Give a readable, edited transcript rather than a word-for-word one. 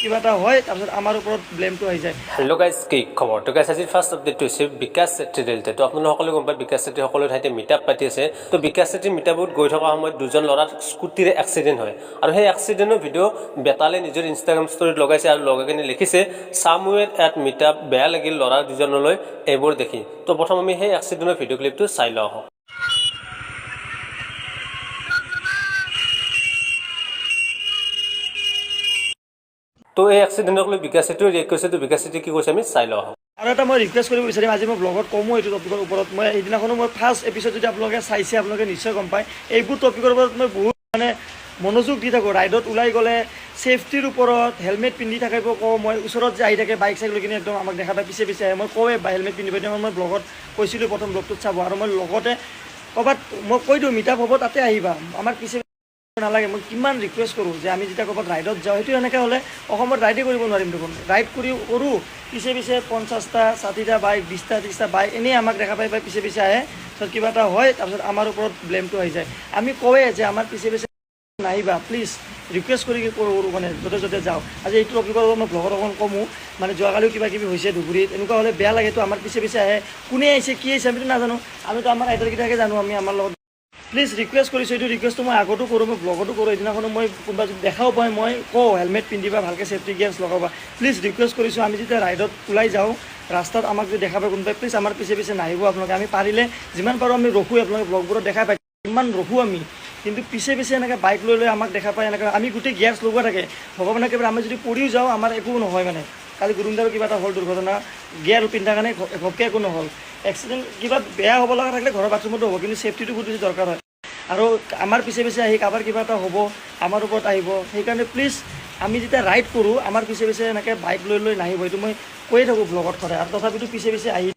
কিবা এটা হয় তাৰপিছত আমাৰ ওপৰত ব্লেমটো আহি যায়। হেল্ল' গাইজ, কি খবৰ? তো গাইজ আজিৰ ফাৰ্ষ্ট আপডেটটো হৈছে বিকাশ চেত্ৰী ৰিলেটেড। তো আপোনালোক সকলোৱে গম পায় বিকাশ চেত্ৰী সকলো ঠাইতে মিটআপ পাতি আছে। তো বিকাশ চেত্ৰীৰ মিটআপত গৈ থকা সময়ত দুজন ল'ৰাৰ স্কুটিৰে এক্সিডেণ্ট হয় আৰু সেই এক্সিডেণ্টৰ ভিডিঅ' বেতালে নিজৰ ইনষ্টাগ্ৰাম ষ্টৰীত লগাইছে আৰু লগাই কিনে লিখিছে চামৱেৰ এট মিটআপ, বেয়া লাগিল ল'ৰা দুজনলৈ এইবোৰ দেখি। তো প্ৰথম আমি সেই এক্সিডেণ্টৰ ভিডিঅ' ক্লিপটো চাই লওঁ আহক। তো এই এক্সিডেণ্টক লৈ বিকাশ চেত্ৰীও ৰিয়েক্ট কৰিছে। তো বিকাশ চেত্ৰী কি কৈছে আমি চাই লওঁ আহক। আৰু এটা মই ৰিকুৱেষ্ট কৰিব বিচাৰিম, আজি মই ব্লগত কমো এইটো টপিকৰ ওপৰত। মই সেইদিনাখনো মই ফাৰ্ষ্ট এপিছড যদি আপোনালোকে চাইছে আপোনালোকে নিশ্চয় গম পায়, এইবোৰ টপিকৰ ওপৰত মই বহুত মনোযোগ দি থাকোঁ। ৰাইডত ওলাই গ'লে ছেফটিৰ ওপৰত হেলমেট পিন্ধি থাকিব কওঁ মই। ওচৰত যে আহি থাকে বাইক চাইক লৈ কিনে একদম আমাক দেখা পাই পিছে পিছে আহে, মই কওঁৱে হেলমেট পিন্ধিব। এতিয়া মই ব্লগত কৈছিলোঁ প্ৰথম ব্লগটোত চাব, আৰু মই লগতে ক'ৰবাত মই কৈ দিওঁ মিটআপ হ'ব তাতে আহিবা, আমাৰ পিছে নালাগে। মই কিমান ৰিকুৱেষ্ট কৰোঁ যে আমি যেতিয়া ক'ৰবাত ৰাইডত যাওঁ, সেইটো এনেকৈ হ'লে অসমত ৰাইডে কৰিব নোৱাৰিম দেখোন। ৰাইড কৰোঁ পিছে পিছে 50টা 60টা বাইক 20টা 30টা বাইক এনেই আমাক দেখা পাই পিছে পিছে আহে। তাৰপিছত কিবা এটা হয় তাৰপিছত আমাৰ ওপৰত ব্লেমটো আহি যায়। আমি কওঁৱে যে আমাৰ পিছে পিছে নাহিবা প্লিজ, ৰিকুৱেষ্ট কৰি কৰোঁ মানে য'তে য'তে যাওঁ। আজি এইটো টপিকৰ মই ব্লগত অকণ কমো, মানে যোৱাকালিও কিবা কিবি হৈছে ধুবুৰীত, এনেকুৱা হ'লে বেয়া লাগেতো। আমাৰ পিছে পিছে আহে, কোনে আহিছে কি আহিছে আমিতো নাজানো, আমিতো আমাৰ ৰাইডাৰকেইটাকে জানো আমি আমাৰ লগত। প্লিজ ৰিকুৱেষ্ট কৰিছোঁ, এইটো ৰিকুৱেষ্টটো মই আগতো কৰোঁ, মই ব্লগতো কৰোঁ। সেইদিনাখনো মই কোনোবা যদি দেখাও পাই মই কওঁ হেলমেট পিন্ধিবা, ভালকৈ ছেফটি গিয়াৰ্ছ লগাবা। প্লিজ ৰিকুৱেষ্ট কৰিছোঁ, আমি যেতিয়া ৰাইডত ওলাই যাওঁ ৰাস্তাত আমাক যদি দেখা পায় কোনোবাই, প্লিজ আমাৰ পিছে পিছে নাহিব আপোনালোকে। আমি পাৰিলে যিমান পাৰোঁ আমি ৰখোঁ, আপোনালোকে ব্লগবোৰত দেখা পায় ইমান ৰখোঁ আমি, কিন্তু পিছে পিছে এনেকৈ বাইক লৈ লৈ আমাক দেখা পায় এনেকৈ। আমি গোটেই গিয়াৰ্ছ লগোৱা থাকে, ভগৱানে একেবাৰে আমি যদি পৰিও যাওঁ আমাৰ একো নহয় মানে। কালি গুৰুন্দাৰো কিবা এটা হ'ল দুৰ্ঘটনা, গিয়াৰ পিন্ধাৰ কাৰণে ঘপকৈ একো নহ'ল। এক্সিডেণ্ট কিবা বেয়া হ'ব লগা থাকিলে ঘৰৰ বাথৰুমতো হ'ব, কিন্তু ছেফটিটো বহুত বেছি দৰকাৰ হয়। আৰু আমাৰ পিছে পিছে আহি কাৰোবাৰ কিবা এটা হ'ব আমাৰ ওপৰত আহিব, সেইকাৰণে প্লিজ আমি যেতিয়া ৰাইড কৰোঁ আমাৰ পিছে পিছে এনেকৈ বাইক লৈ লৈ নাহিব। এইটো মই কৈয়ে থাকোঁ ব্লগত সদায়, আৰু তথাপিতো পিছে পিছে আহি